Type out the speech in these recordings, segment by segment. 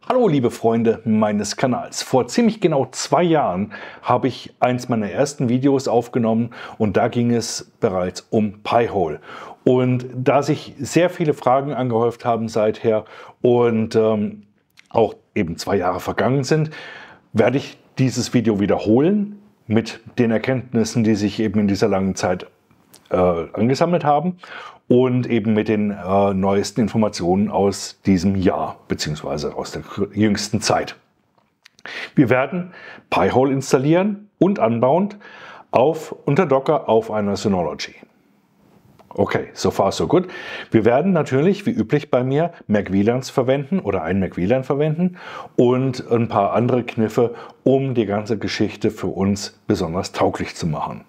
Hallo liebe Freunde meines Kanals. Vor ziemlich genau 2 Jahren habe ich eins meiner ersten Videos aufgenommen und da ging es bereits um Pi-hole. Und da sich sehr viele Fragen angehäuft haben seither und auch eben 2 Jahre vergangen sind, werde ich dieses Video wiederholen mit den Erkenntnissen, die sich eben in dieser langen Zeit angesammelt haben und eben mit den neuesten Informationen aus diesem Jahr bzw. aus der jüngsten Zeit. Wir werden Pi-hole installieren und anbauen unter Docker auf einer Synology. Okay, so far so good. Wir werden natürlich, wie üblich bei mir, Mac-WLANs verwenden oder ein Mac-WLAN verwenden und ein paar andere Kniffe, um die ganze Geschichte für uns besonders tauglich zu machen.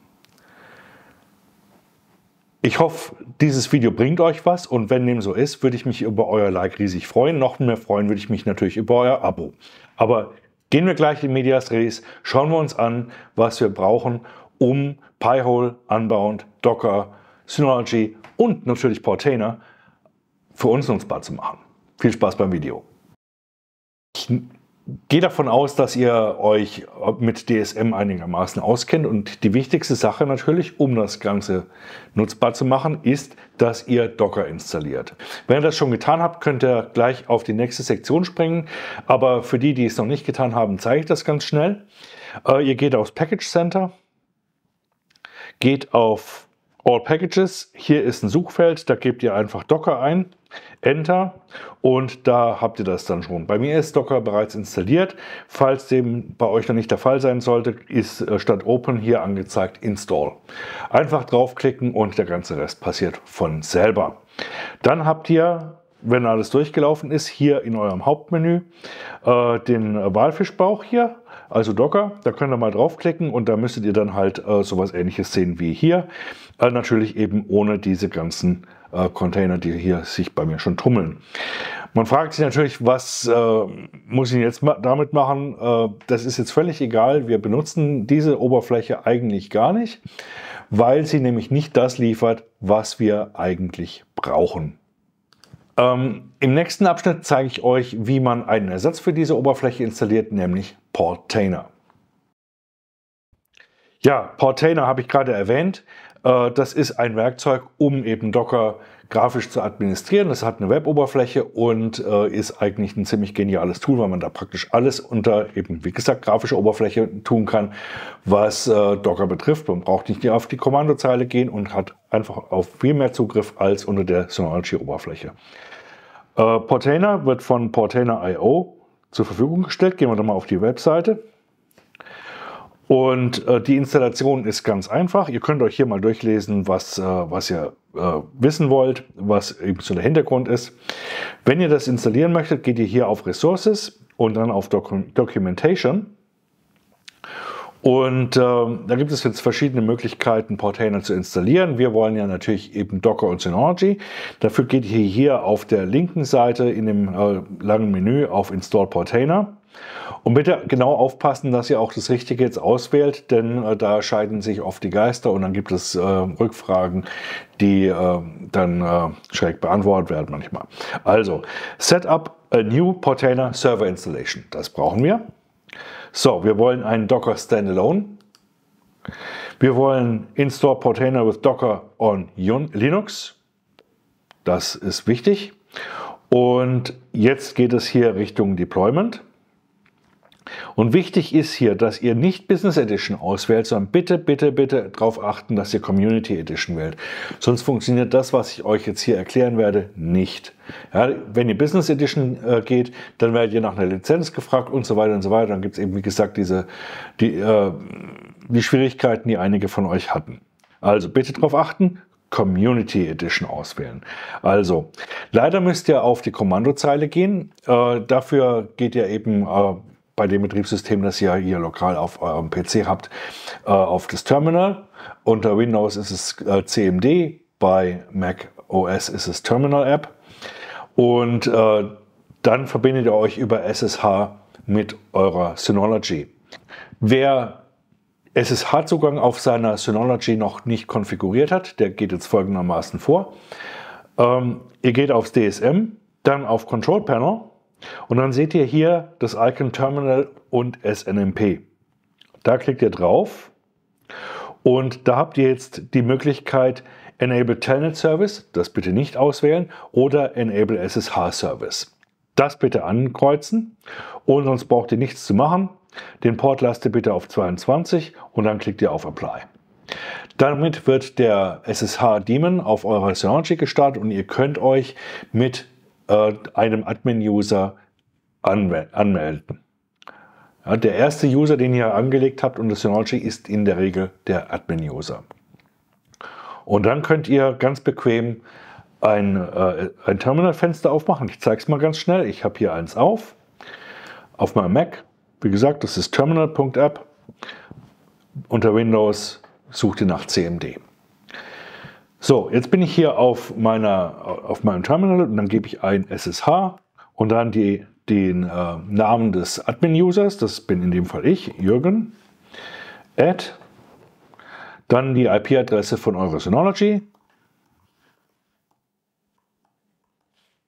Ich hoffe, dieses Video bringt euch was und wenn dem so ist, würde ich mich über euer Like riesig freuen. Noch mehr freuen würde ich mich natürlich über euer Abo. Aber gehen wir gleich in Medias Res, schauen wir uns an, was wir brauchen, um Pi-hole, Unbound, Docker, Synology und natürlich Portainer für uns nutzbar zu machen. Viel Spaß beim Video. Ich gehe davon aus, dass ihr euch mit DSM einigermaßen auskennt und die wichtigste Sache natürlich, um das Ganze nutzbar zu machen, ist, dass ihr Docker installiert. Wenn ihr das schon getan habt, könnt ihr gleich auf die nächste Sektion springen, aber für die, die es noch nicht getan haben, zeige ich das ganz schnell. Ihr geht aufs Package Center, geht auf All Packages, hier ist ein Suchfeld, da gebt ihr einfach Docker ein, Enter und da habt ihr das dann schon. Bei mir ist Docker bereits installiert. Falls dem bei euch noch nicht der Fall sein sollte, ist statt Open hier angezeigt Install. Einfach draufklicken und der ganze Rest passiert von selber. Dann habt ihr, wenn alles durchgelaufen ist, hier in eurem Hauptmenü den Walfischbauch hier, also Docker. Da könnt ihr mal draufklicken und da müsstet ihr dann halt sowas Ähnliches sehen wie hier. Natürlich eben ohne diese ganzen Container, die hier sich bei mir schon tummeln. Man fragt sich natürlich, was muss ich jetzt damit machen? Das ist jetzt völlig egal. Wir benutzen diese Oberfläche eigentlich gar nicht, weil sie nämlich nicht das liefert, was wir eigentlich brauchen. Im nächsten Abschnitt zeige ich euch, wie man einen Ersatz für diese Oberfläche installiert, nämlich Portainer. Ja, Portainer habe ich gerade erwähnt. Das ist ein Werkzeug, um eben Docker grafisch zu administrieren. Das hat eine Web-Oberfläche und ist eigentlich ein ziemlich geniales Tool, weil man da praktisch alles unter eben, wie gesagt, grafische Oberfläche tun kann, was Docker betrifft. Man braucht nicht auf die Kommandozeile gehen und hat einfach auf viel mehr Zugriff als unter der Synology-Oberfläche. Portainer wird von Portainer.io zur Verfügung gestellt. Gehen wir doch mal auf die Webseite. Und die Installation ist ganz einfach. Ihr könnt euch hier mal durchlesen, was ihr wissen wollt, was eben so der Hintergrund ist. Wenn ihr das installieren möchtet, geht ihr hier auf Resources und dann auf Documentation. Und da gibt es jetzt verschiedene Möglichkeiten, Portainer zu installieren. Wir wollen ja natürlich eben Docker und Synology. Dafür geht ihr hier auf der linken Seite in dem langen Menü auf Install Portainer. Und bitte genau aufpassen, dass ihr auch das Richtige jetzt auswählt, denn da scheiden sich oft die Geister und dann gibt es Rückfragen, die dann schräg beantwortet werden manchmal. Also, Set up a new Portainer Server Installation. Das brauchen wir. So, wir wollen einen Docker Standalone. Wir wollen Install Portainer with Docker on Linux. Das ist wichtig. Und jetzt geht es hier Richtung Deployment. Und wichtig ist hier, dass ihr nicht Business Edition auswählt, sondern bitte, bitte, bitte darauf achten, dass ihr Community Edition wählt. Sonst funktioniert das, was ich euch jetzt hier erklären werde, nicht. Ja, wenn ihr Business Edition geht, dann werdet ihr nach einer Lizenz gefragt und so weiter und so weiter. Dann gibt es eben, wie gesagt, die Schwierigkeiten, die einige von euch hatten. Also bitte darauf achten, Community Edition auswählen. Also, leider müsst ihr auf die Kommandozeile gehen. Dafür geht ihr eben bei dem Betriebssystem, das ihr hier lokal auf eurem PC habt, auf das Terminal. Unter Windows ist es CMD, bei Mac OS ist es Terminal App. Und dann verbindet ihr euch über SSH mit eurer Synology. Wer SSH-Zugang auf seiner Synology noch nicht konfiguriert hat, der geht jetzt folgendermaßen vor. Ihr geht aufs DSM, dann auf Control Panel Und dann seht ihr hier das Icon Terminal und SNMP. Da klickt ihr drauf und da habt ihr jetzt die Möglichkeit Enable Telnet Service, das bitte nicht auswählen, oder Enable SSH Service. Das bitte ankreuzen und sonst braucht ihr nichts zu machen. Den Port lasst ihr bitte auf 22 und dann klickt ihr auf Apply. Damit wird der SSH-Daemon auf eurer Synology gestartet und ihr könnt euch mit einem Admin-User anmelden. Ja, der erste User, den ihr angelegt habt unter Synology, ist in der Regel der Admin-User. Und dann könnt ihr ganz bequem ein Terminalfenster aufmachen. Ich zeige es mal ganz schnell. Ich habe hier eins auf meinem Mac. Wie gesagt, das ist terminal.app. Unter Windows sucht ihr nach CMD. So, jetzt bin ich hier auf meinem Terminal und dann gebe ich ein SSH und dann den Namen des Admin-Users, das bin in dem Fall ich, Jürgen, dann die IP-Adresse von eurer Synology,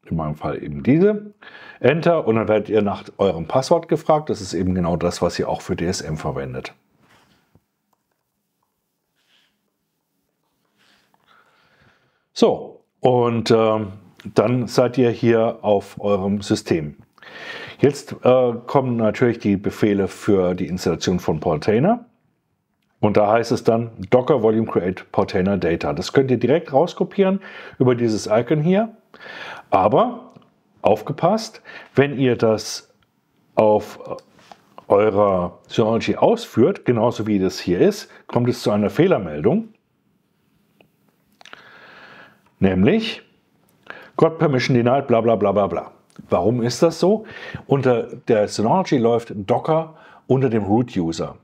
in meinem Fall eben diese, Enter und dann werdet ihr nach eurem Passwort gefragt. Das ist eben genau das, was ihr auch für DSM verwendet. So, und dann seid ihr hier auf eurem System. Jetzt kommen natürlich die Befehle für die Installation von Portainer. Und da heißt es dann Docker Volume Create Portainer Data. Das könnt ihr direkt rauskopieren über dieses Icon hier. Aber aufgepasst, wenn ihr das auf eurer Synology ausführt, genauso wie das hier ist, kommt es zu einer Fehlermeldung. Nämlich Got Permission Denied, bla bla bla bla bla. Warum ist das so? Unter der Synology läuft Docker unter dem Root-User.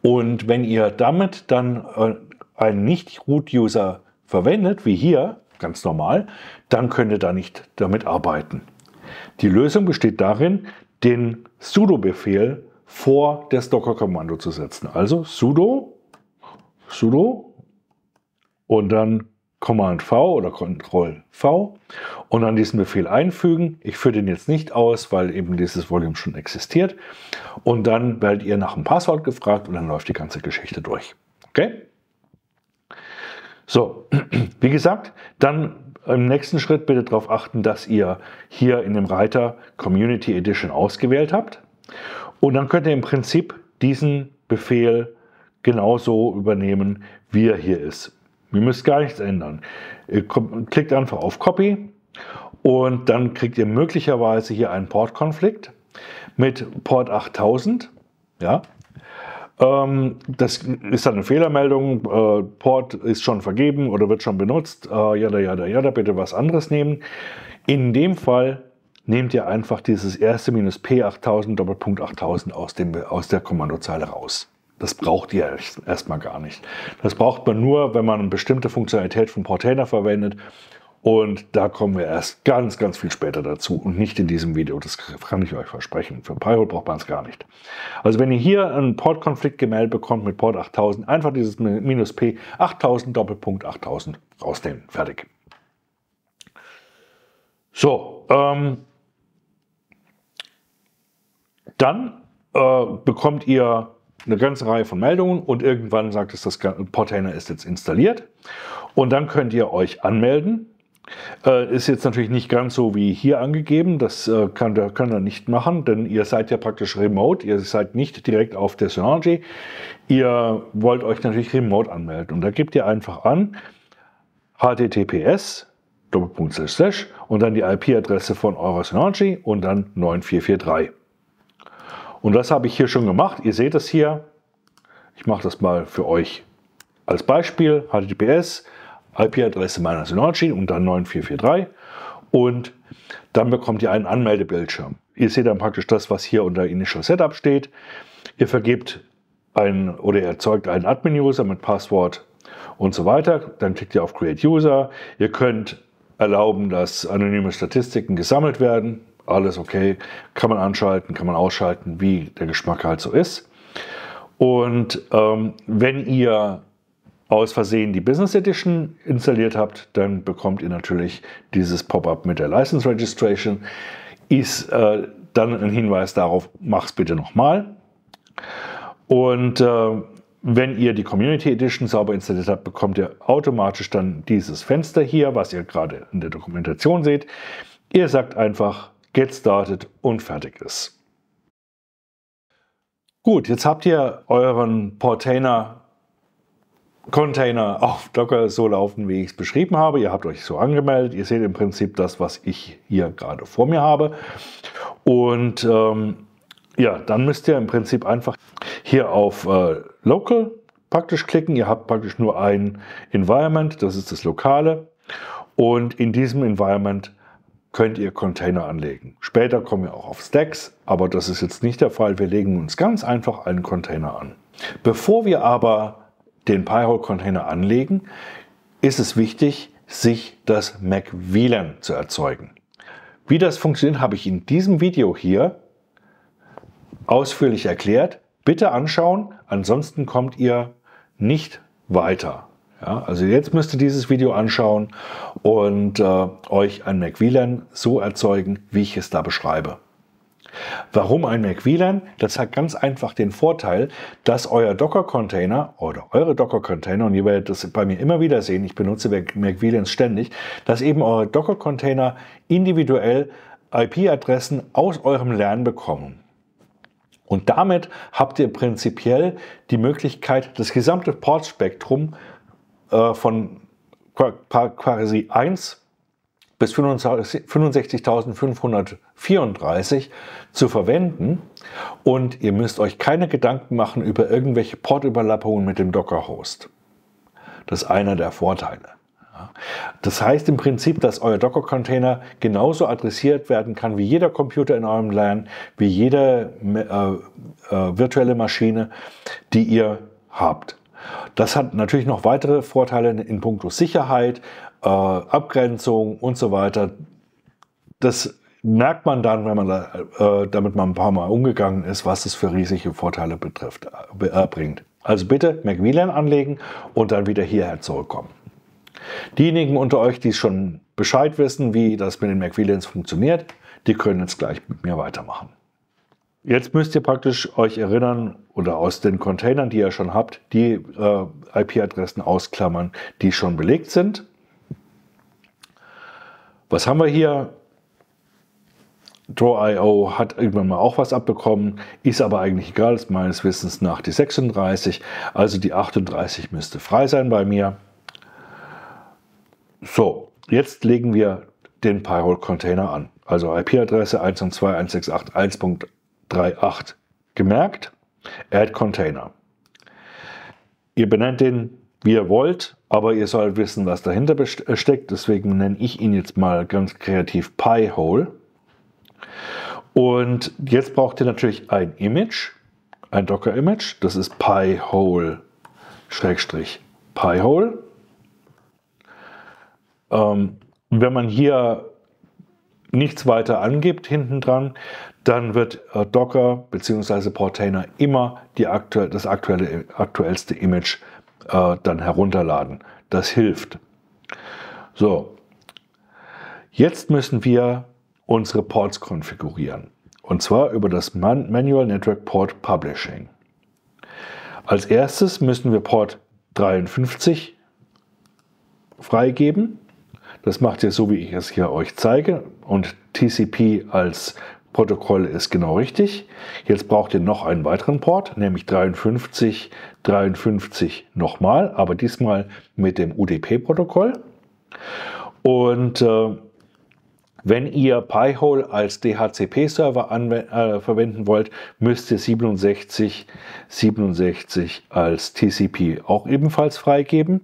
Und wenn ihr damit dann einen Nicht-Root-User verwendet, wie hier, ganz normal, dann könnt ihr da nicht damit arbeiten. Die Lösung besteht darin, den sudo-Befehl vor das Docker-Kommando zu setzen. Also sudo und dann Command V oder Ctrl V und dann diesen Befehl einfügen. Ich führe den jetzt nicht aus, weil eben dieses Volume schon existiert. Und dann werdet ihr nach dem Passwort gefragt und dann läuft die ganze Geschichte durch. Okay? So, wie gesagt, dann im nächsten Schritt bitte darauf achten, dass ihr hier in dem Reiter Community Edition ausgewählt habt. Und dann könnt ihr im Prinzip diesen Befehl genauso übernehmen, wie er hier ist. Ihr müsst gar nichts ändern. Ihr klickt einfach auf Copy und dann kriegt ihr möglicherweise hier einen Port-Konflikt mit Port 8000. Ja. Das ist dann eine Fehlermeldung, Port ist schon vergeben oder wird schon benutzt, jada, bitte was anderes nehmen. In dem Fall nehmt ihr einfach dieses erste -P8000 Doppelpunkt 8000 aus der Kommandozeile raus. Das braucht ihr erstmal gar nicht. Das braucht man nur, wenn man eine bestimmte Funktionalität von Portainer verwendet. Und da kommen wir erst ganz, ganz viel später dazu und nicht in diesem Video. Das kann ich euch versprechen. Für Pi-hole braucht man es gar nicht. Also wenn ihr hier einen Port-Konflikt gemeldet bekommt mit Port 8000, einfach dieses -P 8000 Doppelpunkt 8000 rausnehmen. Fertig. So, dann bekommt ihr eine ganze Reihe von Meldungen und irgendwann sagt es, das Portainer ist jetzt installiert. Und dann könnt ihr euch anmelden. Ist jetzt natürlich nicht ganz so wie hier angegeben, das könnt ihr nicht machen, denn ihr seid ja praktisch remote, ihr seid nicht direkt auf der Synology. Ihr wollt euch natürlich remote anmelden und da gebt ihr einfach an https und dann die IP-Adresse von eurer Synology und dann 9443. Und das habe ich hier schon gemacht. Ihr seht es hier. Ich mache das mal für euch als Beispiel. HTTPS, IP-Adresse meiner Synology und dann 9443. Und dann bekommt ihr einen Anmeldebildschirm. Ihr seht dann praktisch das, was hier unter Initial Setup steht. Ihr vergebt ihr erzeugt einen Admin-User mit Passwort und so weiter. Dann klickt ihr auf Create User. Ihr könnt erlauben, dass anonyme Statistiken gesammelt werden. Alles okay, kann man anschalten, kann man ausschalten, wie der Geschmack halt so ist. Und wenn ihr aus Versehen die Business Edition installiert habt, dann bekommt ihr natürlich dieses Pop-up mit der License Registration. ist dann ein Hinweis darauf, mach's bitte nochmal. Und wenn ihr die Community Edition sauber installiert habt, bekommt ihr automatisch dann dieses Fenster hier, was ihr gerade in der Dokumentation seht. Ihr sagt einfach Get Started und fertig ist. Gut, jetzt habt ihr euren Portainer Container auf Docker so laufen, wie ich es beschrieben habe. Ihr habt euch so angemeldet. Ihr seht im Prinzip das, was ich hier gerade vor mir habe. Und ja, dann müsst ihr im Prinzip einfach hier auf Local praktisch klicken. Ihr habt praktisch nur ein Environment, das ist das Lokale. Und in diesem Environment könnt ihr Container anlegen. Später kommen wir auch auf Stacks, aber das ist jetzt nicht der Fall. Wir legen uns ganz einfach einen Container an. Bevor wir aber den Pi-hole-Container anlegen, ist es wichtig, sich das Mac WLAN zu erzeugen. Wie das funktioniert, habe ich in diesem Video hier ausführlich erklärt. Bitte anschauen, ansonsten kommt ihr nicht weiter. Ja, also jetzt müsst ihr dieses Video anschauen und euch ein Mac WLAN so erzeugen, wie ich es da beschreibe. Warum ein Mac WLAN? Das hat ganz einfach den Vorteil, dass euer Docker-Container oder eure Docker-Container, und ihr werdet das bei mir immer wieder sehen, ich benutze Mac WLANs ständig, dass eben eure Docker-Container individuell IP-Adressen aus eurem LAN bekommen. Und damit habt ihr prinzipiell die Möglichkeit, das gesamte Portspektrum von quasi 1 bis 65.534 zu verwenden, und ihr müsst euch keine Gedanken machen über irgendwelche Portüberlappungen mit dem Docker-Host. Das ist einer der Vorteile. Das heißt im Prinzip, dass euer Docker-Container genauso adressiert werden kann wie jeder Computer in eurem LAN, wie jede virtuelle Maschine, die ihr habt. Das hat natürlich noch weitere Vorteile in puncto Sicherheit, Abgrenzung und so weiter. Das merkt man dann, wenn man damit mal ein paar Mal umgegangen ist, was es für riesige Vorteile bringt. Also bitte Mac WLAN anlegen und dann wieder hierher zurückkommen. Diejenigen unter euch, die schon Bescheid wissen, wie das mit den Mac WLANs funktioniert, die können jetzt gleich mit mir weitermachen. Jetzt müsst ihr praktisch euch erinnern oder aus den Containern, die ihr schon habt, die IP-Adressen ausklammern, die schon belegt sind. Was haben wir hier? Draw.io hat irgendwann mal auch was abbekommen, ist aber eigentlich egal, ist meines Wissens nach die 36, also die 38 müsste frei sein bei mir. So, jetzt legen wir den Pi-hole-Container an, also IP-Adresse 192.168.1.38 gemerkt, Add Container. Ihr benennt den, wie ihr wollt, aber ihr sollt wissen, was dahinter steckt. Deswegen nenne ich ihn jetzt mal ganz kreativ Pi-hole. Und jetzt braucht ihr natürlich ein Image, ein Docker-Image. Das ist Pi-hole-Pi-hole. Wenn man hier nichts weiter angibt hinten dran, dann wird Docker bzw. Portainer immer das aktuellste Image dann herunterladen. Das hilft. So, jetzt müssen wir unsere Ports konfigurieren. Und zwar über das Manual Network Port Publishing. Als erstes müssen wir Port 53 freigeben. Das macht ihr so, wie ich es hier euch zeige. Und TCP als Protokoll ist genau richtig. Jetzt braucht ihr noch einen weiteren Port, nämlich 53 nochmal, aber diesmal mit dem UDP-Protokoll. Und wenn ihr Pi-hole als DHCP-Server verwenden wollt, müsst ihr 67 als TCP auch ebenfalls freigeben.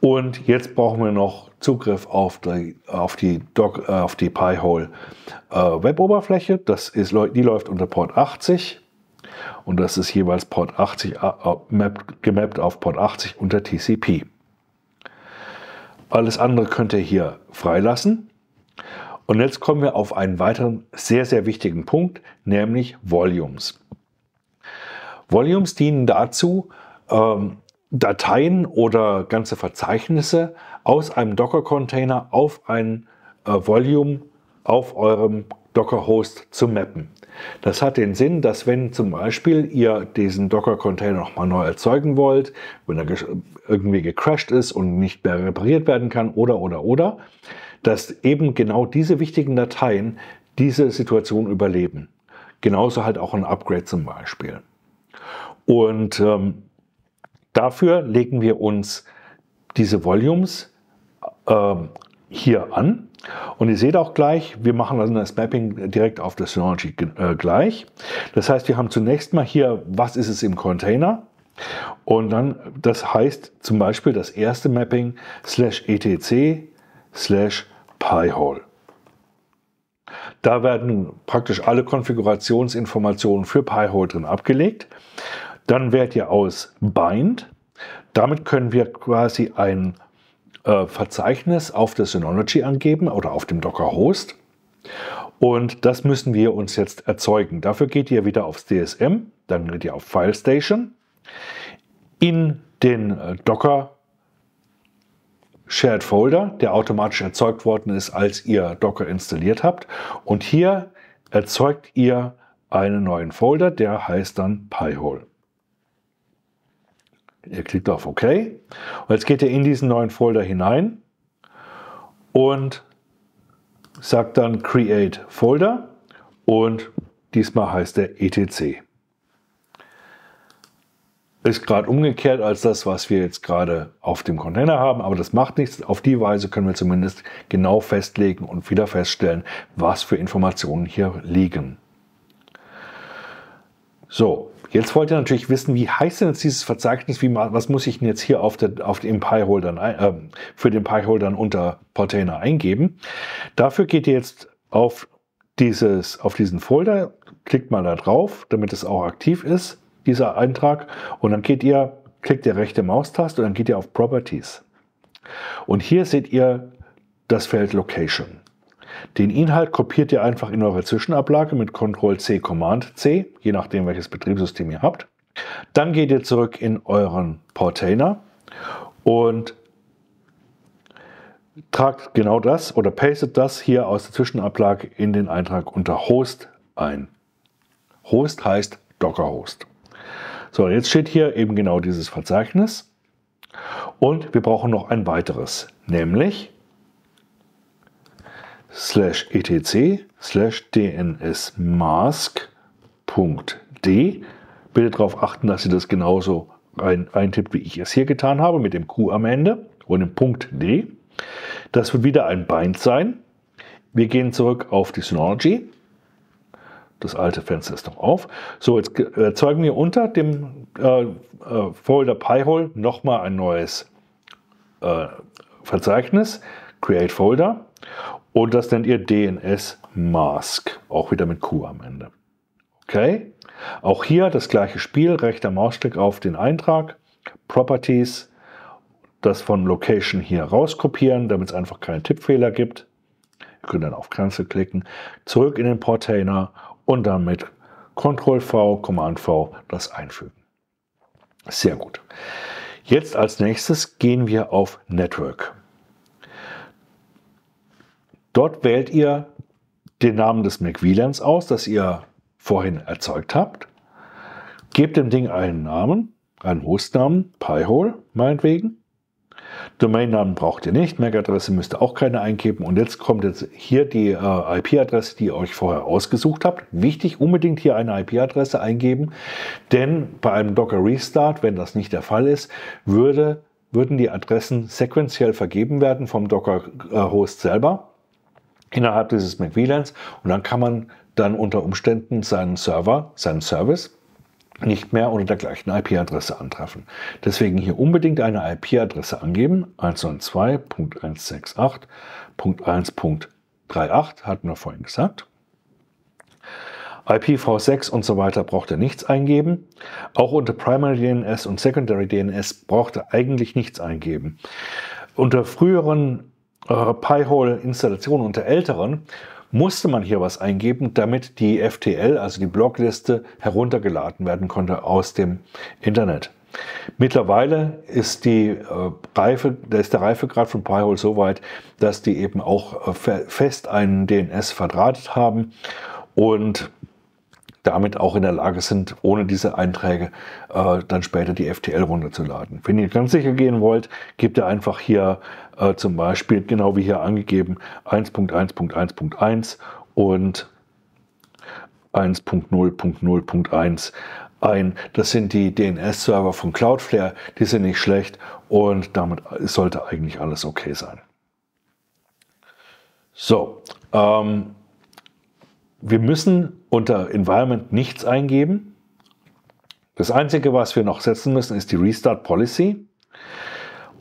Und jetzt brauchen wir noch Zugriff auf die Pi-hole Web-Oberfläche. Die läuft unter Port 80 und das ist jeweils Port 80 gemappt auf Port 80 unter TCP. Alles andere könnt ihr hier freilassen. Und jetzt kommen wir auf einen weiteren sehr, sehr wichtigen Punkt, nämlich Volumes. Volumes dienen dazu, Dateien oder ganze Verzeichnisse aus einem Docker-Container auf ein Volume auf eurem Docker-Host zu mappen. Das hat den Sinn, dass wenn zum Beispiel ihr diesen Docker-Container nochmal neu erzeugen wollt, wenn er irgendwie gecrashed ist und nicht mehr repariert werden kann oder, dass eben genau diese wichtigen Dateien diese Situation überleben. Genauso halt auch ein Upgrade zum Beispiel. Und dafür legen wir uns diese Volumes hier an. Und ihr seht auch gleich, wir machen also das Mapping direkt auf das Synology gleich. Das heißt, wir haben zunächst mal hier, was ist es im Container? Und dann, das heißt zum Beispiel das erste Mapping /etc/Pi-hole. Da werden praktisch alle Konfigurationsinformationen für Pi-hole drin abgelegt. Dann wählt ihr aus Bind. Damit können wir quasi ein Verzeichnis auf der Synology angeben oder auf dem Docker-Host. Und das müssen wir uns jetzt erzeugen. Dafür geht ihr wieder aufs DSM, dann geht ihr auf File Station, in den Docker Shared Folder, der automatisch erzeugt worden ist, als ihr Docker installiert habt. Und hier erzeugt ihr einen neuen Folder, der heißt dann Pi-hole. Ihr klickt auf OK und jetzt geht ihr in diesen neuen Folder hinein und sagt dann Create Folder und diesmal heißt der etc. Ist gerade umgekehrt als das, was wir jetzt gerade auf dem Container haben, aber das macht nichts. Auf die Weise können wir zumindest genau festlegen und wieder feststellen, was für Informationen hier liegen. So. Jetzt wollt ihr natürlich wissen, wie heißt denn jetzt dieses Verzeichnis, was muss ich denn jetzt hier für den Pi-hole dann unter Portainer eingeben. Dafür geht ihr jetzt auf diesen Folder, klickt mal da drauf, damit es auch aktiv ist, dieser Eintrag, und dann klickt ihr rechte Maustaste und dann geht ihr auf Properties. Und hier seht ihr das Feld Location. Den Inhalt kopiert ihr einfach in eure Zwischenablage mit Ctrl+C, Command+C, je nachdem welches Betriebssystem ihr habt. Dann geht ihr zurück in euren Portainer und tragt genau das oder pastet das hier aus der Zwischenablage in den Eintrag unter Host ein. Host heißt Docker-Host. So, jetzt steht hier eben genau dieses Verzeichnis und wir brauchen noch ein weiteres, nämlich /etc/dnsmask.d. Bitte darauf achten, dass ihr das genauso eintippt, wie ich es hier getan habe, mit dem Q am Ende und dem Punkt D. Das wird wieder ein Bind sein. Wir gehen zurück auf die Synology. Das alte Fenster ist noch auf. So, jetzt erzeugen wir unter dem Folder Pi-hole nochmal ein neues Verzeichnis, Create Folder. Und das nennt ihr DNS-Mask, auch wieder mit Q am Ende. Okay, auch hier das gleiche Spiel, rechter Mausklick auf den Eintrag, Properties, das von Location hier rauskopieren, damit es einfach keine Tippfehler gibt. Ihr könnt dann auf Cancel klicken, zurück in den Portainer und dann mit Ctrl+V, Command+V das einfügen. Sehr gut. Jetzt als nächstes gehen wir auf Network. Dort wählt ihr den Namen des MacVLANs aus, das ihr vorhin erzeugt habt. Gebt dem Ding einen Namen, einen Hostnamen, Pi-hole meinetwegen. Domainnamen braucht ihr nicht, MAC-Adresse müsst ihr auch keine eingeben. Und jetzt kommt hier die IP-Adresse, die ihr euch vorher ausgesucht habt. Wichtig, unbedingt hier eine IP-Adresse eingeben, denn bei einem Docker Restart, wenn das nicht der Fall ist, würden die Adressen sequenziell vergeben werden vom Docker-Host selber innerhalb dieses MacVLANs und dann kann man dann unter Umständen seinen Service nicht mehr unter der gleichen IP-Adresse antreffen. Deswegen hier unbedingt eine IP-Adresse angeben, 192.168.1.38, hatten wir vorhin gesagt. IPv6 und so weiter braucht ihr nichts eingeben. Auch unter Primary DNS und Secondary DNS braucht ihr eigentlich nichts eingeben. Unter früheren Pi-hole-Installationen, unter älteren, musste man hier was eingeben, damit die FTL, also die Blockliste, heruntergeladen werden konnte aus dem Internet. Mittlerweile ist der Reifegrad von Pi-hole so weit, dass die eben auch fest einen DNS verdrahtet haben und damit auch in der Lage sind, ohne diese Einträge dann später die FTL runterzuladen. Wenn ihr ganz sicher gehen wollt, gebt ihr einfach hier zum Beispiel, genau wie hier angegeben, 1.1.1.1 und 1.0.0.1 ein. Das sind die DNS-Server von Cloudflare, die sind nicht schlecht und damit sollte eigentlich alles okay sein. So, wir müssen unter Environment nichts eingeben. Das Einzige, was wir noch setzen müssen, ist die Restart Policy.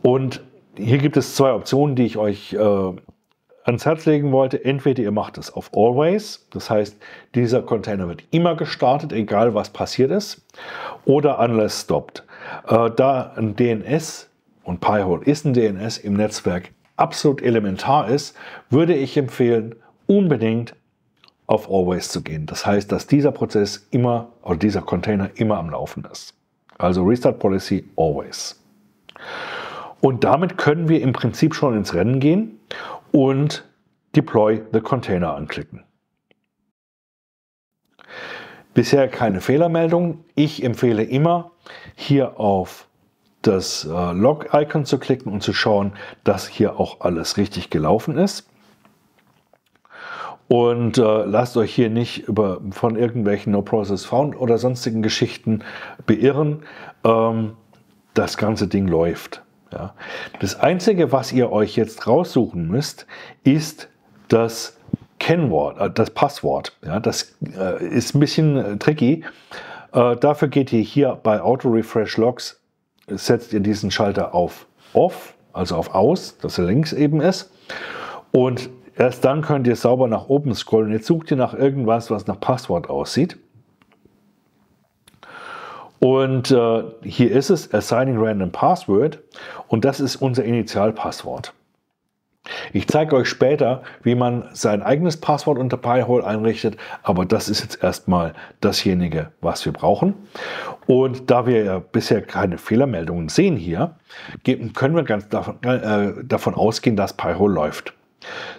Und hier gibt es zwei Optionen, die ich euch ans Herz legen wollte. Entweder ihr macht es auf Always, das heißt, dieser Container wird immer gestartet, egal was passiert ist, oder Unless Stopped. Da ein DNS, und Pi-hole ist ein DNS im Netzwerk, absolut elementar ist, würde ich empfehlen, unbedingt auf Always zu gehen. Das heißt, dass dieser Prozess immer, oder dieser Container immer am Laufen ist. Also Restart Policy Always. Und damit können wir im Prinzip schon ins Rennen gehen und Deploy the Container anklicken. Bisher keine Fehlermeldung. Ich empfehle immer, hier auf das Log-Icon zu klicken und zu schauen, dass hier auch alles richtig gelaufen ist. Und lasst euch hier nicht von irgendwelchen No Process Found oder sonstigen Geschichten beirren. Das ganze Ding läuft. Ja. Das Einzige, was ihr euch jetzt raussuchen müsst, ist das Kennwort, das Passwort. Ja, das ist ein bisschen tricky. Dafür geht ihr hier bei Auto Refresh Logs, setzt ihr diesen Schalter auf Off, also auf Aus, dass er links eben ist. Und erst dann könnt ihr sauber nach oben scrollen. Jetzt sucht ihr nach irgendwas, was nach Passwort aussieht. Und hier ist es, Assigning Random Password. Und das ist unser Initialpasswort. Ich zeige euch später, wie man sein eigenes Passwort unter Pi-hole einrichtet. Aber das ist jetzt erstmal dasjenige, was wir brauchen. Und da wir ja bisher keine Fehlermeldungen sehen hier, können wir ganz davon ausgehen, dass Pi-hole läuft.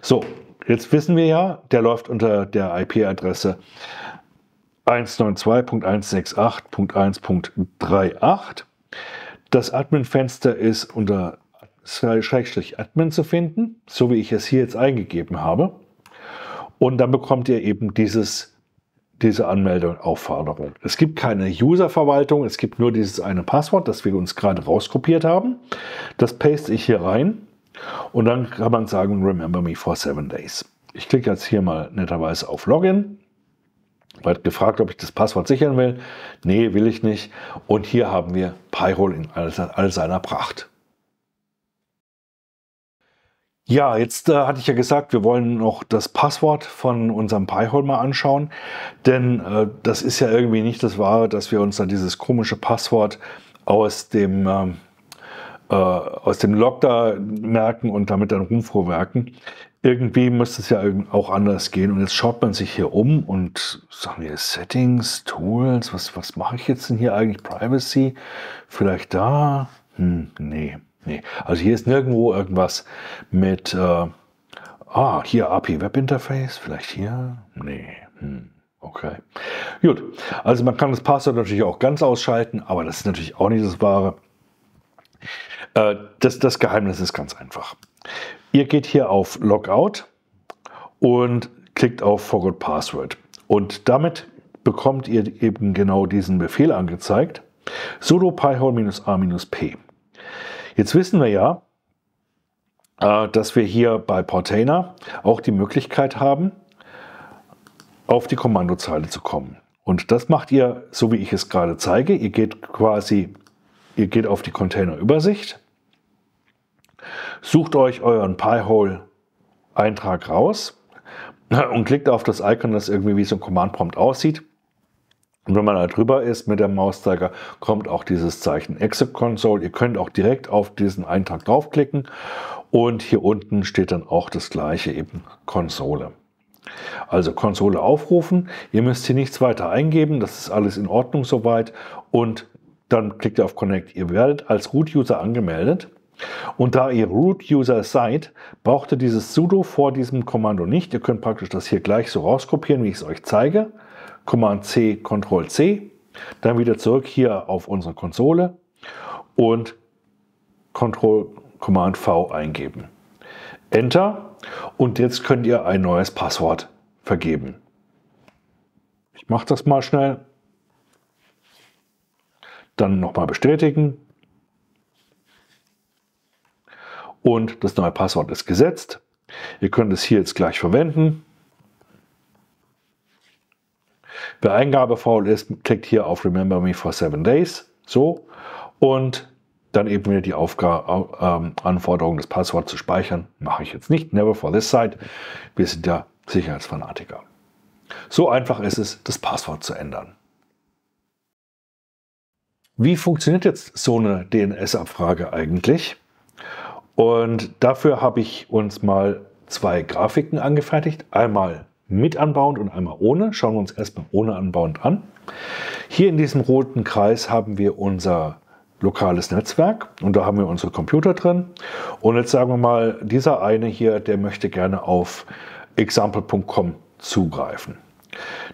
So, jetzt wissen wir ja, der läuft unter der IP-Adresse 192.168.1.38. Das Admin-Fenster ist unter /admin zu finden, so wie ich es hier jetzt eingegeben habe. Und dann bekommt ihr eben diese Anmeldung, Aufforderung. Es gibt keine User-Verwaltung, es gibt nur dieses eine Passwort, das wir uns gerade rauskopiert haben. Das paste ich hier rein. Und dann kann man sagen, remember me for 7 days. Ich klicke jetzt hier mal netterweise auf Login. Wird gefragt, ob ich das Passwort sichern will. Nee, will ich nicht. Und hier haben wir Pi-hole in all seiner Pracht. Ja, jetzt hatte ich ja gesagt, wir wollen noch das Passwort von unserem Pi-hole mal anschauen. Denn das ist ja irgendwie nicht das Wahre, dass wir uns dann dieses komische Passwort aus dem Log da merken und damit dann rumvorwerken. Irgendwie müsste es ja auch anders gehen. Und jetzt schaut man sich hier um und sagen wir Settings, Tools, was mache ich jetzt denn hier eigentlich? Privacy? Vielleicht da? Nee. Also hier ist nirgendwo irgendwas mit, hier API Web Interface, vielleicht hier? Nee. Okay. Gut, also man kann das Passwort natürlich auch ganz ausschalten, aber das ist natürlich auch nicht das Wahre. Das Geheimnis ist ganz einfach. Ihr geht hier auf Logout und klickt auf Forgot Password. Und damit bekommt ihr eben genau diesen Befehl angezeigt. Sudo pi-hole-a-p. Jetzt wissen wir ja, dass wir hier bei Portainer auch die Möglichkeit haben, auf die Kommandozeile zu kommen. Und das macht ihr, so wie ich es gerade zeige. Ihr geht auf die Containerübersicht, sucht euch euren Pi-hole-Eintrag raus und klickt auf das Icon, das irgendwie wie so ein Command-Prompt aussieht. Und wenn man da drüber ist mit dem Mauszeiger, kommt auch dieses Zeichen Exit Console. Ihr könnt auch direkt auf diesen Eintrag draufklicken und hier unten steht dann auch das gleiche, eben Konsole. Also Konsole aufrufen. Ihr müsst hier nichts weiter eingeben, das ist alles in Ordnung soweit und dann klickt ihr auf Connect. Ihr werdet als Root-User angemeldet. Und da ihr Root-User seid, braucht ihr dieses sudo vor diesem Kommando nicht. Ihr könnt praktisch das hier gleich so rauskopieren, wie ich es euch zeige. Command-C, Ctrl-C. Dann wieder zurück hier auf unsere Konsole und Command-V eingeben. Enter. Und jetzt könnt ihr ein neues Passwort vergeben. Ich mache das mal schnell. Dann nochmal bestätigen. Und das neue Passwort ist gesetzt. Ihr könnt es hier jetzt gleich verwenden. Wer eingabefaul ist, klickt hier auf Remember Me for 7 Days. So. Und dann eben wieder die Anforderung, das Passwort zu speichern. Mache ich jetzt nicht. Never for this site. Wir sind ja Sicherheitsfanatiker. So einfach ist es, das Passwort zu ändern. Wie funktioniert jetzt so eine DNS-Abfrage eigentlich? Und dafür habe ich uns mal zwei Grafiken angefertigt. Einmal mit Unbound und einmal ohne. Schauen wir uns erstmal ohne Unbound an. Hier in diesem roten Kreis haben wir unser lokales Netzwerk und da haben wir unsere Computer drin. Und jetzt sagen wir mal, dieser eine hier, der möchte gerne auf example.com zugreifen.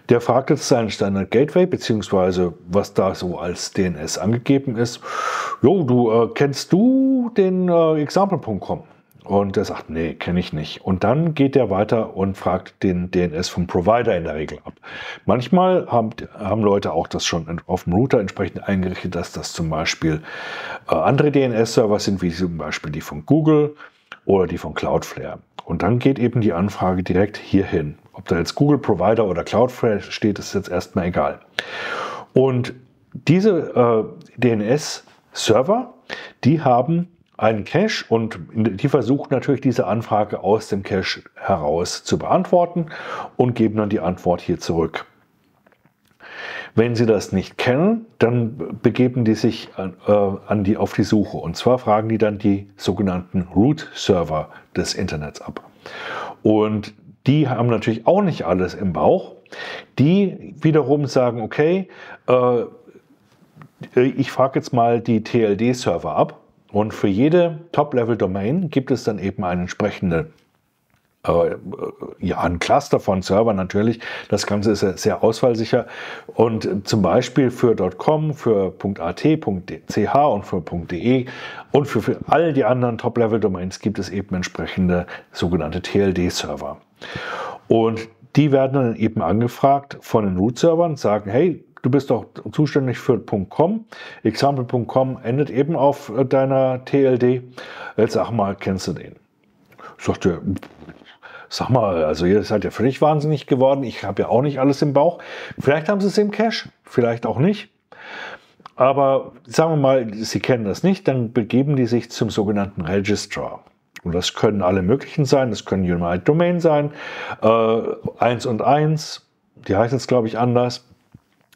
Der fragt jetzt seinen Standard Gateway, beziehungsweise was da so als DNS angegeben ist. Jo, kennst du den example.com? Und der sagt, nee, kenne ich nicht. Und dann geht er weiter und fragt den DNS vom Provider in der Regel ab. Manchmal haben Leute auch das schon auf dem Router entsprechend eingerichtet, dass das zum Beispiel andere DNS-Server sind, wie zum Beispiel die von Google oder die von Cloudflare. Und dann geht eben die Anfrage direkt hierhin. Ob da jetzt Google Provider oder Cloudflare steht, ist jetzt erstmal egal. Und diese DNS-Server, die haben einen Cache und die versuchen natürlich diese Anfrage aus dem Cache heraus zu beantworten und geben dann die Antwort hier zurück. Wenn Sie das nicht kennen, dann begeben die sich auf die Suche. Und zwar fragen die dann die sogenannten Root-Server des Internets ab. Und die haben natürlich auch nicht alles im Bauch. Die wiederum sagen, okay, ich frage jetzt mal die TLD-Server ab. Und für jede Top-Level-Domain gibt es dann eben eine entsprechende ein Cluster von Servern natürlich. Das Ganze ist ja sehr ausfallsicher. Und zum Beispiel für .com, für .at, .ch und für .de und für all die anderen Top-Level-Domains gibt es eben entsprechende sogenannte TLD-Server. Und die werden dann eben angefragt von den Root-Servern, sagen, hey, du bist doch zuständig für .com. Example.com endet eben auf deiner TLD. Jetzt sag mal, kennst du den? Sagt er, sag mal, also ihr seid ja völlig wahnsinnig geworden. Ich habe ja auch nicht alles im Bauch. Vielleicht haben sie es im Cache, vielleicht auch nicht. Aber sagen wir mal, sie kennen das nicht, dann begeben die sich zum sogenannten Registrar. Und das können alle möglichen sein. Das können United Domain sein, 1 und 1, die heißt jetzt glaube ich anders.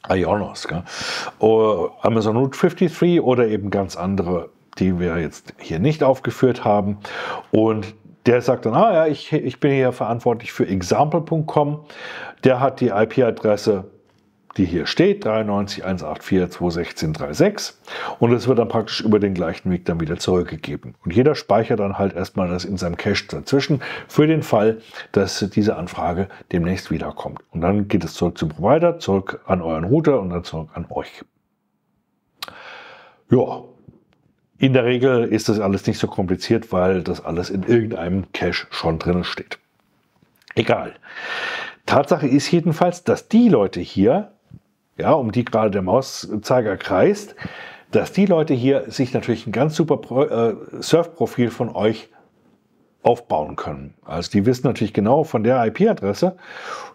Ionos, Amazon Route 53 oder eben ganz andere, die wir jetzt hier nicht aufgeführt haben. Und der sagt dann, ich bin hier verantwortlich für example.com. Der hat die IP-Adresse, die hier steht, 93.184.216.36. Und es wird dann praktisch über den gleichen Weg dann wieder zurückgegeben. Und jeder speichert dann halt erstmal das in seinem Cache dazwischen für den Fall, dass diese Anfrage demnächst wiederkommt. Und dann geht es zurück zum Provider, zurück an euren Router und dann zurück an euch. Ja, in der Regel ist das alles nicht so kompliziert, weil das alles in irgendeinem Cache schon drin steht. Egal. Tatsache ist jedenfalls, dass die Leute hier, ja, um die gerade der Mauszeiger kreist, dass die Leute hier sich natürlich ein ganz super Surf-Profil von euch aufbauen können. Also die wissen natürlich genau von der IP-Adresse,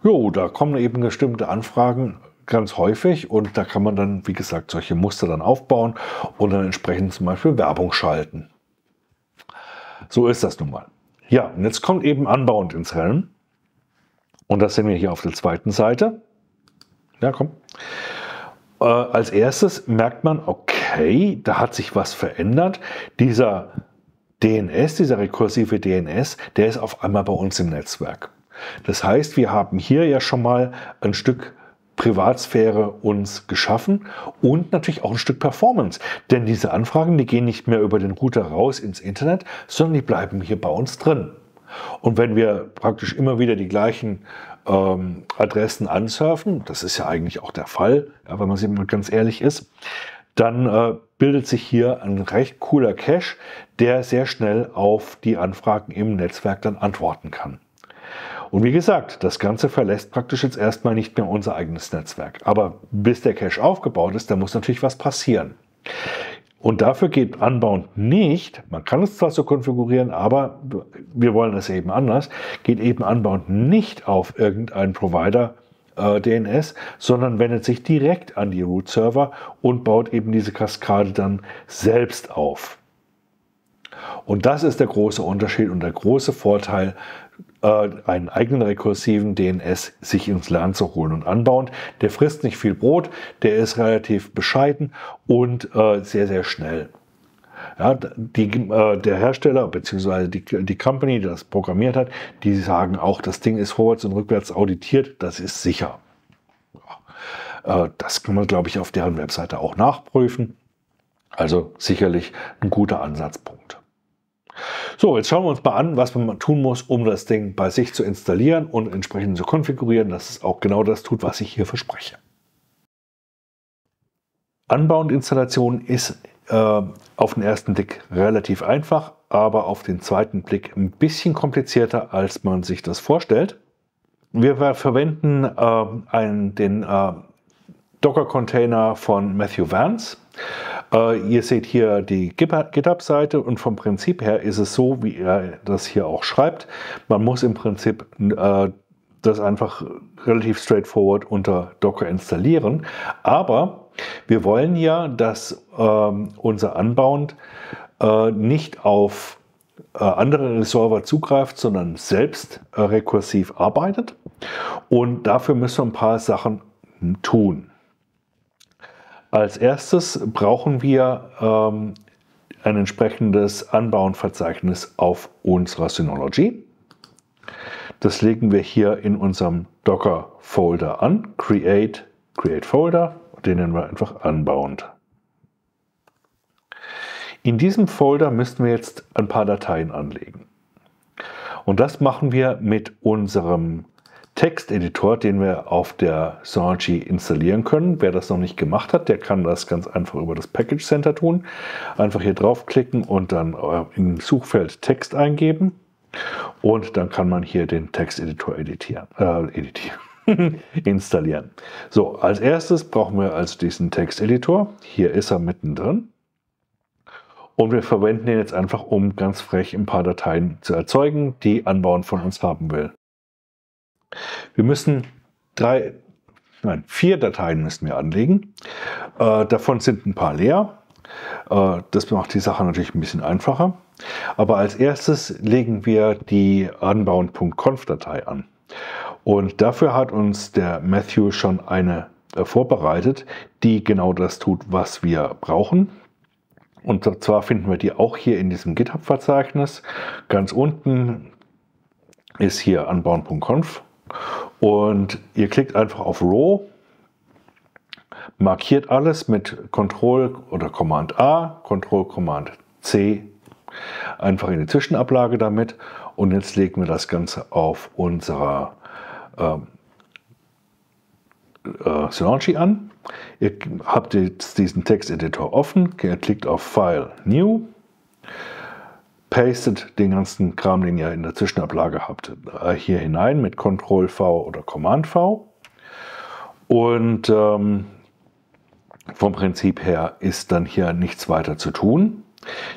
da kommen eben bestimmte Anfragen ganz häufig und da kann man dann, wie gesagt, solche Muster dann aufbauen und dann entsprechend zum Beispiel Werbung schalten. So ist das nun mal. Ja, und jetzt kommt eben Unbound ins Rennen. Und das sehen wir hier auf der zweiten Seite. Ja, komm. Als erstes merkt man, okay, da hat sich was verändert. Dieser DNS, dieser rekursive DNS, der ist auf einmal bei uns im Netzwerk. Das heißt, wir haben hier ja schon mal ein Stück Privatsphäre uns geschaffen und natürlich auch ein Stück Performance. Denn diese Anfragen, die gehen nicht mehr über den Router raus ins Internet, sondern die bleiben hier bei uns drin. Und wenn wir praktisch immer wieder die gleichen Adressen ansurfen, das ist ja eigentlich auch der Fall, ja, wenn man sich mal ganz ehrlich ist, dann bildet sich hier ein recht cooler Cache, der sehr schnell auf die Anfragen im Netzwerk dann antworten kann. Und wie gesagt, das Ganze verlässt praktisch jetzt erstmal nicht mehr unser eigenes Netzwerk. Aber bis der Cache aufgebaut ist, da muss natürlich was passieren. Und dafür geht Unbound nicht, man kann es zwar so konfigurieren, aber wir wollen es eben anders, geht eben Unbound nicht auf irgendeinen Provider DNS, sondern wendet sich direkt an die Root-Server und baut eben diese Kaskade dann selbst auf. Und das ist der große Unterschied und der große Vorteil, einen eigenen rekursiven DNS sich ins LAN zu holen. Und Unbound, der frisst nicht viel Brot, der ist relativ bescheiden und sehr, sehr schnell. Ja, der Hersteller bzw. die Company, die das programmiert hat, die sagen auch, das Ding ist vorwärts und rückwärts auditiert, das ist sicher. Das kann man, glaube ich, auf deren Webseite auch nachprüfen. Also sicherlich ein guter Ansatzpunkt. So, jetzt schauen wir uns mal an, was man tun muss, um das Ding bei sich zu installieren und entsprechend zu konfigurieren, dass es auch genau das tut, was ich hier verspreche. Unbound-Installation ist auf den ersten Blick relativ einfach, aber auf den zweiten Blick ein bisschen komplizierter, als man sich das vorstellt. Wir verwenden den Docker-Container von Matthew Vance. Ihr seht hier die GitHub-Seite und vom Prinzip her ist es so, wie er das hier auch schreibt. Man muss im Prinzip das einfach relativ straightforward unter Docker installieren. Aber wir wollen ja, dass unser Unbound nicht auf andere Server zugreift, sondern selbst rekursiv arbeitet. Und dafür müssen wir ein paar Sachen tun. Als erstes brauchen wir ein entsprechendes Unbound-Verzeichnis auf unserer Synology. Das legen wir hier in unserem Docker-Folder an. Create Folder, den nennen wir einfach Unbound. In diesem Folder müssen wir jetzt ein paar Dateien anlegen. Und das machen wir mit unserem Texteditor, den wir auf der Synology installieren können. Wer das noch nicht gemacht hat, der kann das ganz einfach über das Package Center tun. Einfach hier draufklicken und dann im Suchfeld Text eingeben. Und dann kann man hier den Texteditor installieren. So, als erstes brauchen wir also diesen Texteditor. Hier ist er mittendrin. Und wir verwenden ihn jetzt einfach, um ganz frech ein paar Dateien zu erzeugen, die Unbound von uns haben will. Wir müssen 4 Dateien müssen wir anlegen. Davon sind ein paar leer. Das macht die Sache natürlich ein bisschen einfacher. Aber als erstes legen wir die unbound.conf-Datei an. Und dafür hat uns der Matthew schon eine vorbereitet, die genau das tut, was wir brauchen. Und zwar finden wir die auch hier in diesem GitHub-Verzeichnis. Ganz unten ist hier unbound.conf. Und ihr klickt einfach auf Row, markiert alles mit Ctrl oder Command A, Ctrl Command C, einfach in die Zwischenablage damit. Und jetzt legen wir das Ganze auf unserer Synology an. Ihr habt jetzt diesen Texteditor offen, ihr klickt auf File New, pastet den ganzen Kram, den ihr in der Zwischenablage habt, hier hinein mit Ctrl V oder Command V. Und vom Prinzip her ist dann hier nichts weiter zu tun.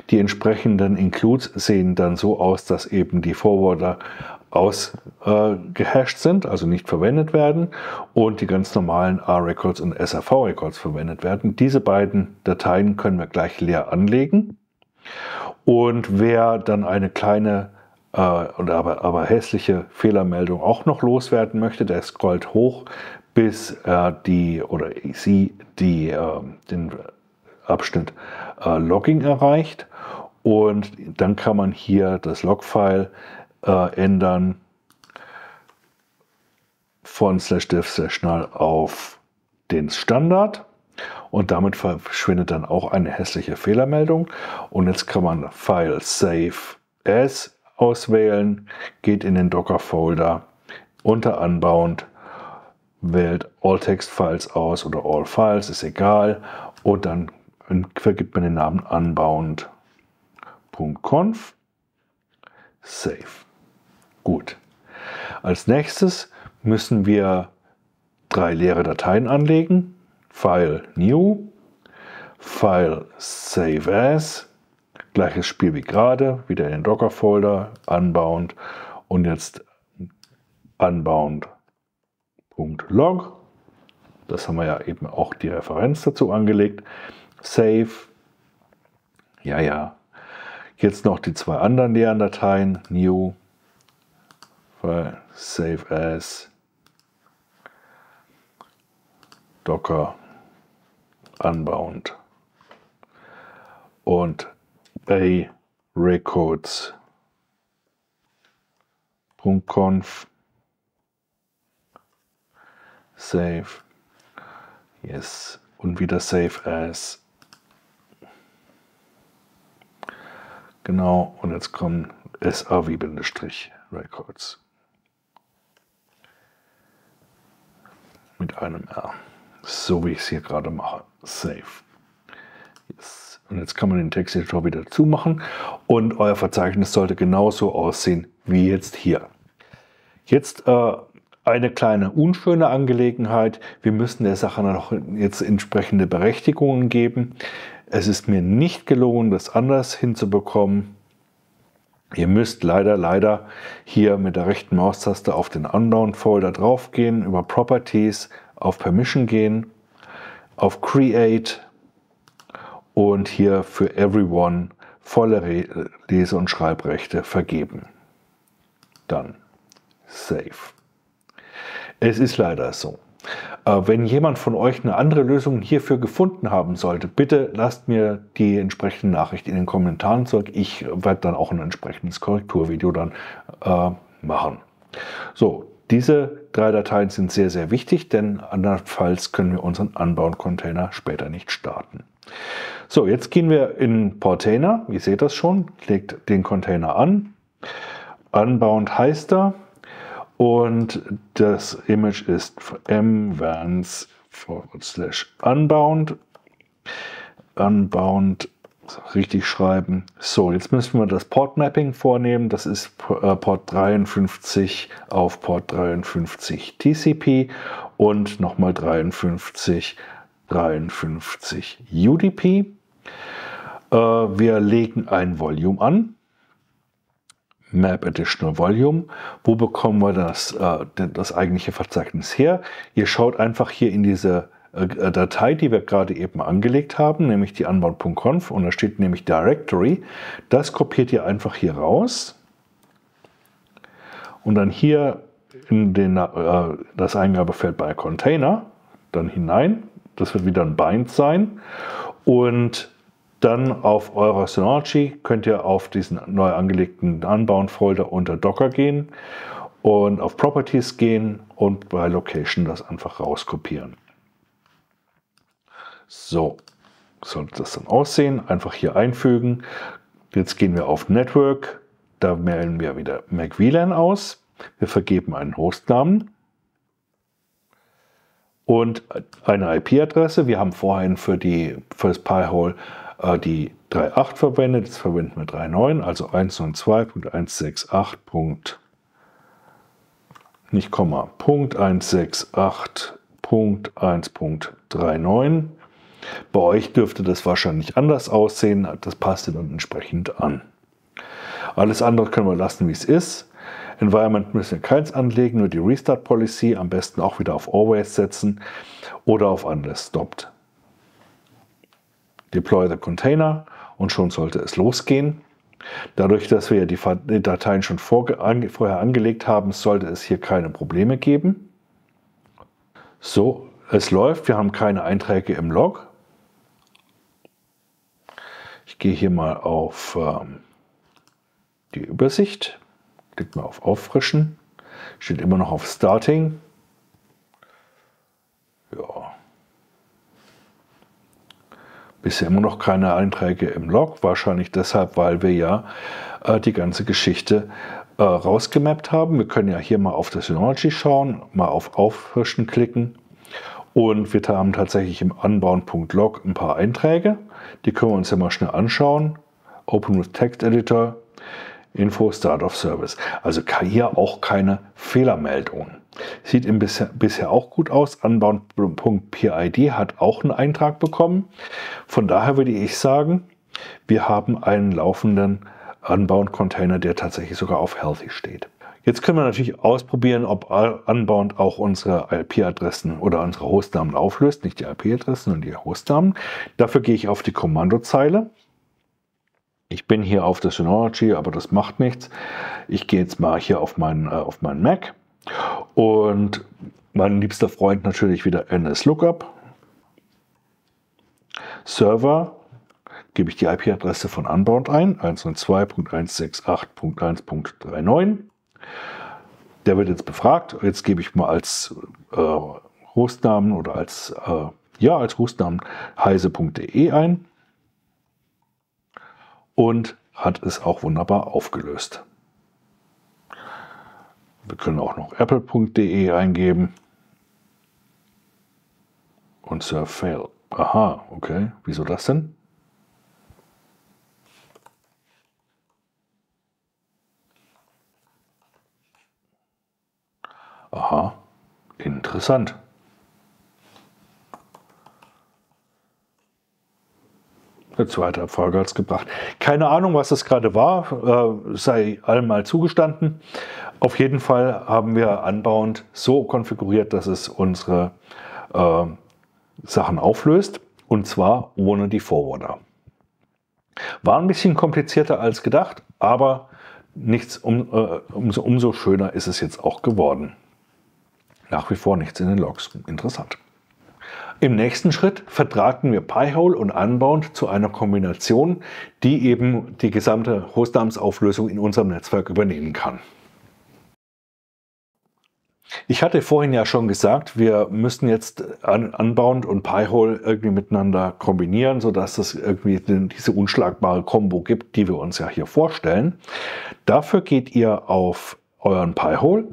Die entsprechenden Includes sehen dann so aus, dass eben die Forwarder ausgehasht sind, also nicht verwendet werden, und die ganz normalen R-Records und SRV-Records verwendet werden. Diese beiden Dateien können wir gleich leer anlegen. Und wer dann eine kleine, aber hässliche Fehlermeldung auch noch loswerden möchte, der scrollt hoch, bis er den Abschnitt Logging erreicht. Und dann kann man hier das Logfile ändern von /div/null auf den Standard und damit verschwindet dann auch eine hässliche Fehlermeldung. Und jetzt kann man File Save As auswählen, geht in den Docker-Folder unter Unbound, wählt All Text Files aus oder All Files, ist egal, und dann vergibt man den Namen unbound.conf. Save. Gut. Als nächstes müssen wir 3 leere Dateien anlegen. File New, File Save As, gleiches Spiel wie gerade, wieder in den Docker-Folder, Unbound und jetzt Unbound.log. Das haben wir ja eben auch die Referenz dazu angelegt. Save. Ja. Jetzt noch die 2 anderen leeren Dateien. New, File Save As, Docker, Unbound und records.conf. Save. Yes. Und wieder Save As. Genau. Und jetzt kommen SAV-Records. Mit einem R. So wie ich es hier gerade mache. Save. Yes. Und jetzt kann man den Texteditor wieder zumachen und euer Verzeichnis sollte genauso aussehen wie jetzt hier. Jetzt eine kleine unschöne Angelegenheit. Wir müssen der Sache noch jetzt entsprechende Berechtigungen geben. Es ist mir nicht gelungen, das anders hinzubekommen. Ihr müsst leider hier mit der rechten Maustaste auf den Unbound-Folder draufgehen, über Properties, auf Permission gehen, auf Create und hier für Everyone volle Lese- und Schreibrechte vergeben. Dann Save. Es ist leider so. Wenn jemand von euch eine andere Lösung hierfür gefunden haben sollte, bitte lasst mir die entsprechende Nachricht in den Kommentaren zurück. Ich werde dann auch ein entsprechendes Korrekturvideo dann machen. So, diese 3 Dateien sind sehr wichtig, denn andernfalls können wir unseren Unbound-Container später nicht starten. So, jetzt gehen wir in Portainer. Ihr seht das schon. Legt den Container an. Unbound heißt er. Und das Image ist mvans/unbound. Unbound, richtig schreiben. So, jetzt müssen wir das Port Mapping vornehmen. Das ist Port 53 auf Port 53 TCP und nochmal 53 UDP. Wir legen ein Volume an. Map Additional Volume. Wo bekommen wir das eigentliche Verzeichnis her? Ihr schaut einfach hier in diese Datei, die wir gerade eben angelegt haben, nämlich die unbound.conf, und da steht nämlich Directory. Das kopiert ihr einfach hier raus und dann hier in das Eingabefeld bei Container dann hinein. Das wird wieder ein Bind sein und dann auf eurer Synology könnt ihr auf diesen neu angelegten Unbound-Folder unter Docker gehen und auf Properties gehen und bei Location das einfach rauskopieren. So sollte das dann aussehen. Einfach hier einfügen. Jetzt gehen wir auf Network. Da wählen wir wieder MacVLAN aus. Wir vergeben einen Hostnamen und eine IP-Adresse. Wir haben vorhin für das Pi-hole die 3.8 verwendet, jetzt verwenden wir 3.9, also 168.168.1.39. Bei euch dürfte das wahrscheinlich anders aussehen, das passt dann entsprechend an. Alles andere können wir lassen, wie es ist. Environment müssen wir keins anlegen, nur die Restart Policy, am besten auch wieder auf Always setzen oder auf Unless Stopped. Deploy the Container und schon sollte es losgehen. Dadurch, dass wir die Dateien schon vorher angelegt haben, sollte es hier keine Probleme geben. So, es läuft, wir haben keine Einträge im Log. Ich gehe hier mal auf die Übersicht, klickt mal auf Auffrischen, steht immer noch auf Starting. Bisher immer noch keine Einträge im Log, wahrscheinlich deshalb, weil wir ja die ganze Geschichte rausgemappt haben. Wir können ja hier mal auf das Synology schauen, mal auf Auffrischen klicken und wir haben tatsächlich im Unbound.log ein paar Einträge. Die können wir uns ja mal schnell anschauen. Open with Text Editor, Info, Start of Service. Also hier auch keine Fehlermeldung. Sieht bisher auch gut aus. Unbound.pid hat auch einen Eintrag bekommen. Von daher würde ich sagen, wir haben einen laufenden Unbound-Container, der tatsächlich sogar auf Healthy steht. Jetzt können wir natürlich ausprobieren, ob Unbound auch unsere IP-Adressen oder unsere Hostnamen auflöst. Nicht die IP-Adressen, sondern die Hostnamen. Dafür gehe ich auf die Kommandozeile. Ich bin hier auf der Synology, aber das macht nichts. Ich gehe jetzt mal hier auf meinen Mac und mein liebster Freund natürlich wieder NSLookup. Server gebe ich die IP-Adresse von Unbound ein, 192.168.1.39. Der wird jetzt befragt. Jetzt gebe ich mal als Hostnamen oder als Hostnamen heise.de ein. Und hat es auch wunderbar aufgelöst. Wir können auch noch apple.de eingeben. Und Serve Fail. Aha, okay. Wieso das denn? Aha, interessant. Der zweite Abfrage hat es gebracht. Keine Ahnung, was das gerade war, sei allem mal zugestanden. Auf jeden Fall haben wir Unbound so konfiguriert, dass es unsere Sachen auflöst, und zwar ohne die Forwarder. War ein bisschen komplizierter als gedacht, aber umso schöner ist es jetzt auch geworden. Nach wie vor nichts in den Logs. Interessant. Im nächsten Schritt verdrahten wir Pi-hole und Unbound zu einer Kombination, die eben die gesamte Hostnamensauflösung in unserem Netzwerk übernehmen kann. Ich hatte vorhin ja schon gesagt, wir müssen jetzt Unbound und Pi-hole irgendwie miteinander kombinieren, sodass es irgendwie diese unschlagbare Kombo gibt, die wir uns ja hier vorstellen. Dafür geht ihr auf euren Pi-hole.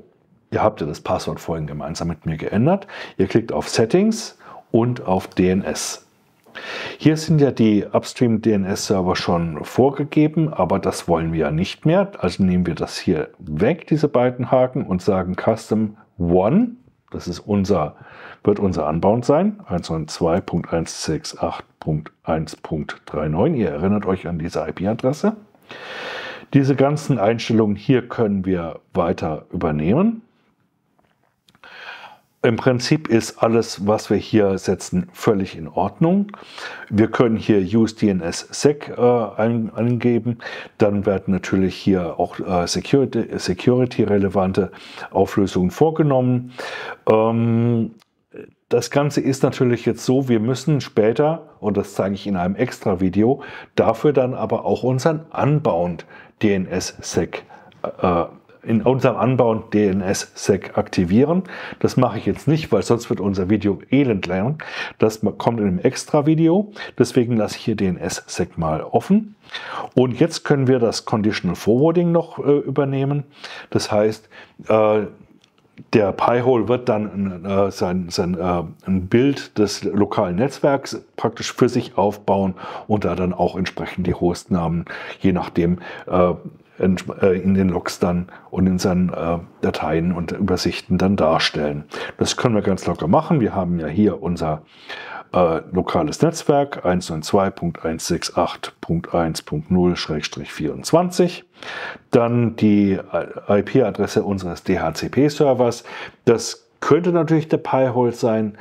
Ihr habt ja das Passwort vorhin gemeinsam mit mir geändert. Ihr klickt auf Settings und auf DNS. Hier sind ja die Upstream DNS-Server schon vorgegeben, aber das wollen wir ja nicht mehr. Also nehmen wir das hier weg, diese beiden Haken, und sagen Custom One. Das ist wird unser Unbound sein. 192.168.1.39. Ihr erinnert euch an diese IP-Adresse. Diese ganzen Einstellungen hier können wir weiter übernehmen. Im Prinzip ist alles, was wir hier setzen, völlig in Ordnung. Wir können hier Use DNS-Sec eingeben. Dann werden natürlich hier auch Security-relevante Auflösungen vorgenommen. Das Ganze ist natürlich jetzt so, wir müssen später, und das zeige ich in einem extra Video, dafür dann aber auch unseren Unbound DNS-Sec in unserem Unbound DNS-Sec aktivieren. Das mache ich jetzt nicht, weil sonst wird unser Video elend lang. Das kommt in einem extra Video. Deswegen lasse ich hier DNS-Sec mal offen. Und jetzt können wir das Conditional Forwarding noch übernehmen. Das heißt, der Pi-hole wird dann ein Bild des lokalen Netzwerks praktisch für sich aufbauen und da dann auch entsprechend die Hostnamen, je nachdem, in den Logs dann und in seinen Dateien und Übersichten dann darstellen. Das können wir ganz locker machen. Wir haben ja hier unser lokales Netzwerk 192.168.1.0/24. Dann die IP-Adresse unseres DHCP-Servers. Das könnte natürlich der Pi-hole sein.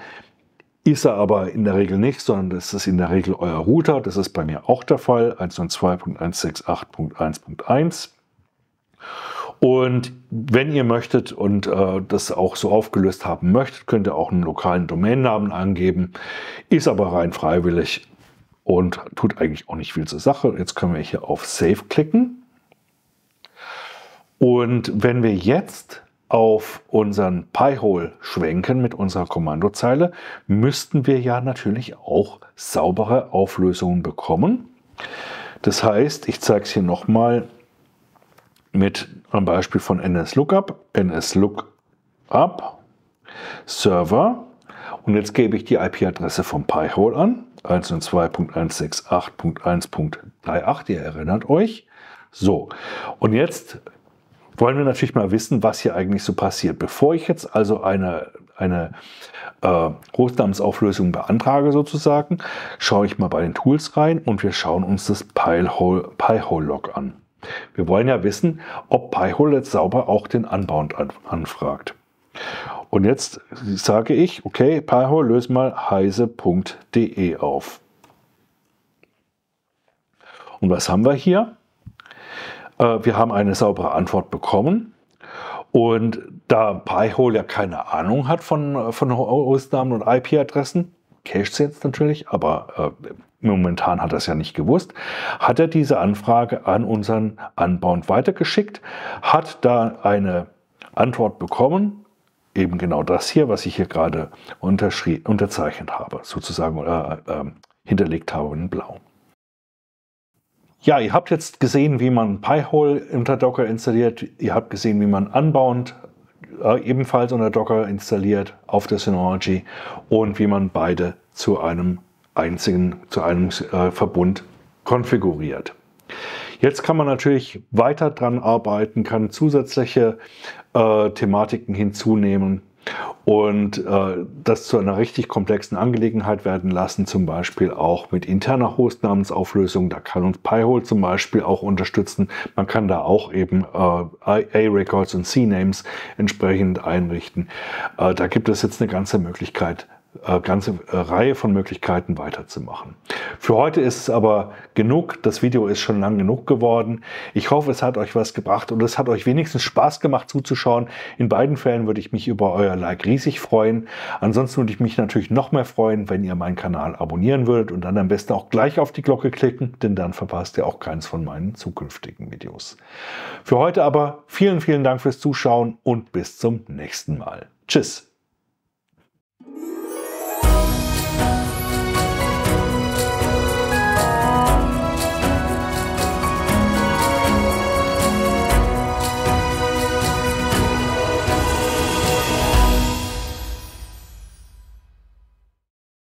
Ist er aber in der Regel nicht, sondern das ist in der Regel euer Router. Das ist bei mir auch der Fall, 192.168.1.1. Und wenn ihr möchtet und das auch so aufgelöst haben möchtet, könnt ihr auch einen lokalen Domainnamen angeben. Ist aber rein freiwillig und tut eigentlich auch nicht viel zur Sache. Jetzt können wir hier auf Save klicken. Und wenn wir jetzt auf unseren Pi-hole schwenken mit unserer Kommandozeile, müssten wir ja natürlich auch saubere Auflösungen bekommen. Das heißt, ich zeige es hier nochmal mit einem Beispiel von NSLOOKUP, NSLOOKUP, Server. Und jetzt gebe ich die IP-Adresse vom Pi-hole an, 192.168.1.38, ihr erinnert euch. So, und jetzt wollen wir natürlich mal wissen, was hier eigentlich so passiert. Bevor ich jetzt also eine Hostnamensauflösung beantrage sozusagen, schaue ich mal bei den Tools rein und wir schauen uns das Pi-hole-Log an. Wir wollen ja wissen, ob Pi-hole jetzt sauber auch den Unbound anfragt. Und jetzt sage ich, okay, Pi-hole, löse mal heise.de auf. Und was haben wir hier? Wir haben eine saubere Antwort bekommen. Und da Pi-hole ja keine Ahnung hat von Hostnamen und IP-Adressen, cached sie jetzt natürlich, aber momentan hat er es ja nicht gewusst, hat er diese Anfrage an unseren Unbound weitergeschickt, hat da eine Antwort bekommen, eben genau das hier, was ich hier gerade unterzeichnet habe, sozusagen hinterlegt habe in Blau. Ja, ihr habt jetzt gesehen, wie man Pi-hole unter Docker installiert. Ihr habt gesehen, wie man Unbound ebenfalls unter Docker installiert auf der Synology und wie man beide zu einem Verbund konfiguriert. Jetzt kann man natürlich weiter dran arbeiten, kann zusätzliche Thematiken hinzunehmen und das zu einer richtig komplexen Angelegenheit werden lassen, zum Beispiel auch mit interner Hostnamensauflösung. Da kann uns Pi-hole zum Beispiel auch unterstützen. Man kann da auch eben A-Records und C-Names entsprechend einrichten. Da gibt es jetzt eine ganze Reihe von Möglichkeiten weiterzumachen. Für heute ist es aber genug. Das Video ist schon lang genug geworden. Ich hoffe, es hat euch was gebracht und es hat euch wenigstens Spaß gemacht zuzuschauen. In beiden Fällen würde ich mich über euer Like riesig freuen. Ansonsten würde ich mich natürlich noch mehr freuen, wenn ihr meinen Kanal abonnieren würdet und dann am besten auch gleich auf die Glocke klicken, denn dann verpasst ihr auch keins von meinen zukünftigen Videos. Für heute aber vielen, vielen Dank fürs Zuschauen und bis zum nächsten Mal. Tschüss!